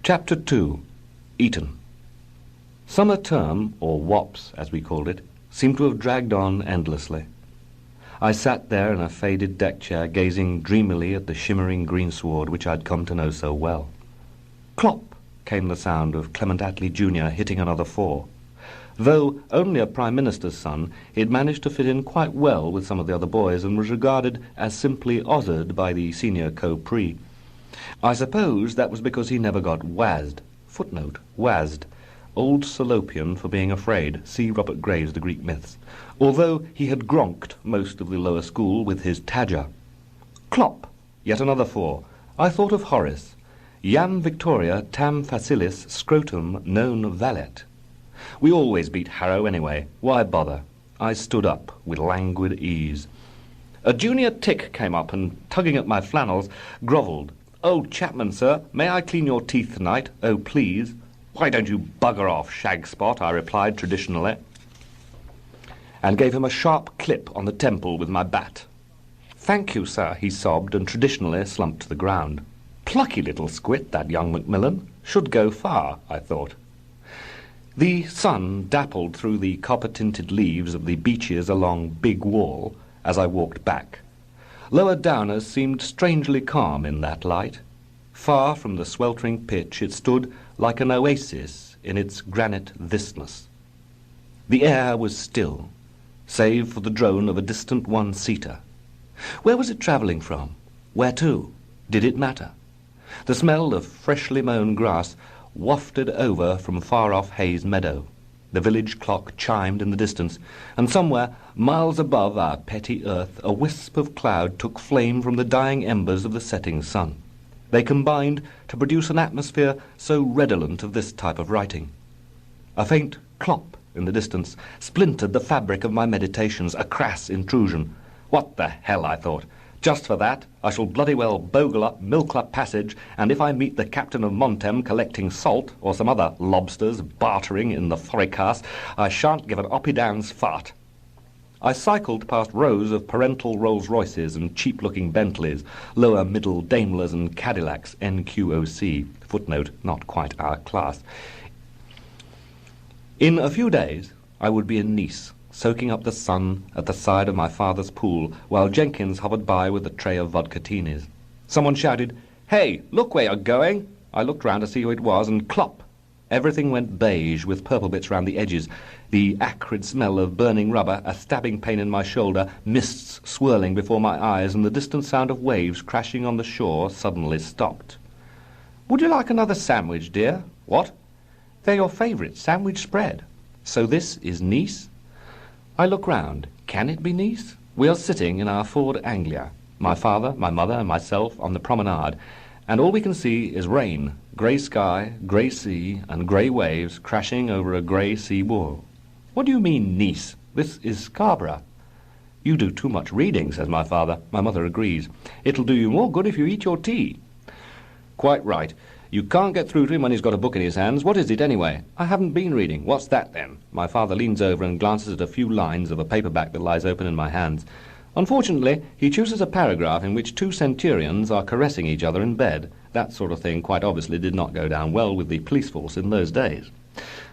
Chapter 2. Eton. Summer term, or WOPS as we called it, seemed to have dragged on endlessly. I sat there in a faded deck chair, gazing dreamily at the shimmering greensward which I'd come to know so well. Clop came the sound of Clement Attlee Jr. hitting another four. Though only a Prime Minister's son, he'd managed to fit in quite well with some of the other boys and was regarded as simply Ozzard by the senior co-pre. I suppose that was because he never got wazzed. Footnote, wazzed. Old Salopian for being afraid. See Robert Graves' The Greek Myths. Although he had gronked most of the lower school with his tadger. Clop, yet another four. I thought of Horace. Iam Victoria tam facilis scrotum non valet. We always beat Harrow anyway. Why bother? I stood up with languid ease. A junior tick came up and, tugging at my flannels, grovelled. "Oh, Chapman, sir, may I clean your teeth tonight? Oh, please." "Why don't you bugger off, Shagspot?" I replied traditionally, and gave him a sharp clip on the temple with my bat. "Thank you, sir," he sobbed, and traditionally slumped to the ground. Plucky little squit, that young Macmillan. Should go far, I thought. The sun dappled through the copper-tinted leaves of the beeches along Big Wall as I walked back. Lower Downers seemed strangely calm in that light. Far from the sweltering pitch, it stood like an oasis in its granite vastness. The air was still, save for the drone of a distant one-seater. Where was it travelling from? Where to? Did it matter? The smell of freshly mown grass wafted over from far-off Hayes Meadow. The village clock chimed in the distance, and somewhere, miles above our petty earth, a wisp of cloud took flame from the dying embers of the setting sun. They combined to produce an atmosphere so redolent of this type of writing. A faint clop in the distance splintered the fabric of my meditations, a crass intrusion. What the hell, I thought. Just for that, I shall bloody well bogle up Millclap Passage, and if I meet the captain of Montem collecting salt, or some other lobsters bartering in the foricast, I shan't give an Oppidans fart. I cycled past rows of parental Rolls-Royces and cheap-looking Bentleys, lower middle Daimlers and Cadillacs, NQOC, footnote, not quite our class. In a few days, I would be in Nice, soaking up the sun at the side of my father's pool, while Jenkins hovered by with a tray of vodka-tinis. Someone shouted, "Hey, look where you're going!" I looked round to see who it was, and clop! Everything went beige, with purple bits round the edges, the acrid smell of burning rubber, a stabbing pain in my shoulder, mists swirling before my eyes, and the distant sound of waves crashing on the shore suddenly stopped. "Would you like another sandwich, dear?" "What?" "They're your favourite sandwich spread." "So this is Nice?" I look round. Can it be Nice? We are sitting in our Ford Anglia, my father, my mother, and myself on the promenade, and all we can see is rain, grey sky, grey sea, and grey waves crashing over a grey sea wall. "What do you mean, Nice? This is Scarborough." "You do too much reading," says my father. My mother agrees. "It'll do you more good if you eat your tea." "Quite right. You can't get through to him when he's got a book in his hands. What is it, anyway?" "I haven't been reading." "What's that, then?" My father leans over and glances at a few lines of a paperback that lies open in my hands. Unfortunately, he chooses a paragraph in which two centurions are caressing each other in bed. That sort of thing quite obviously did not go down well with the police force in those days.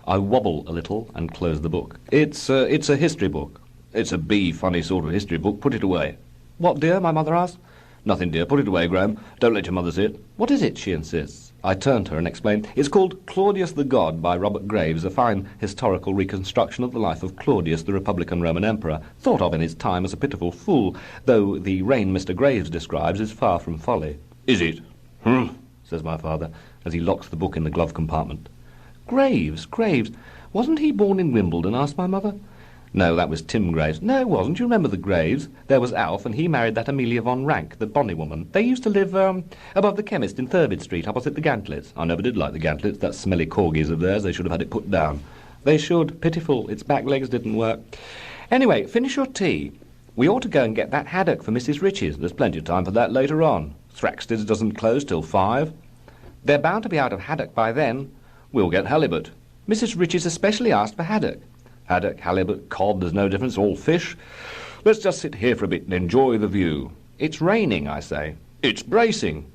I wobble a little and close the book. It's a history book." "It's a funny sort of history book. Put it away." "What, dear?" my mother asks. "Nothing, dear. Put it away, Graham. Don't let your mother see it." "What is it?" she insists. I turn to her and explain. "It's called Claudius the God by Robert Graves, a fine historical reconstruction of the life of Claudius, the Republican Roman Emperor, thought of in his time as a pitiful fool, though the reign Mr. Graves describes is far from folly." "Is it?" "Humph," says my father, as he locks the book in the glove compartment. Graves. Wasn't he born in Wimbledon?" asked my mother. "No, that was Tim Graves." "No, it wasn't. You remember the Graves. There was Alf, and he married that Amelia von Rank, the bonny woman. They used to live above the chemist in Thurbid Street, opposite the Gantlets. I never did like the Gantlets, that smelly corgis of theirs. They should have had it put down." "They should. Pitiful. Its back legs didn't work. Anyway, finish your tea. We ought to go and get that haddock for Mrs. Rich's. There's plenty of time for that later on. Thraxted's doesn't close till 5. "They're bound to be out of haddock by then." "We'll get halibut." "Mrs. Rich's especially asked for haddock." "Haddock, halibut, cod, there's no difference, all fish. Let's just sit here for a bit and enjoy the view." "It's raining," I say. "It's bracing."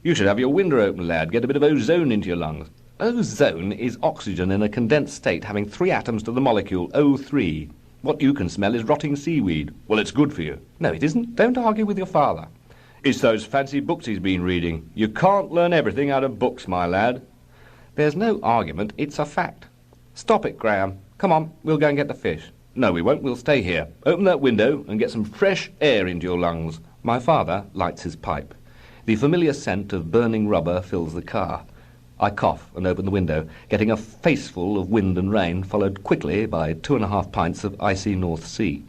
You should have your window open, lad. Get a bit of ozone into your lungs. Ozone is oxygen in a condensed state having 3 atoms to the molecule O3. What you can smell is rotting seaweed. Well, it's good for you. No, it isn't. Don't argue with your father. It's those fancy books he's been reading. You can't learn everything out of books, my lad. There's no argument. It's a fact. Stop it, Graham. Come on, we'll go and get the fish. No, we won't. We'll stay here. Open that window and get some fresh air into your lungs. My father lights his pipe. The familiar scent of burning rubber fills the car. I cough and open the window, getting a faceful of wind and rain, followed quickly by 2.5 pints of icy North Sea.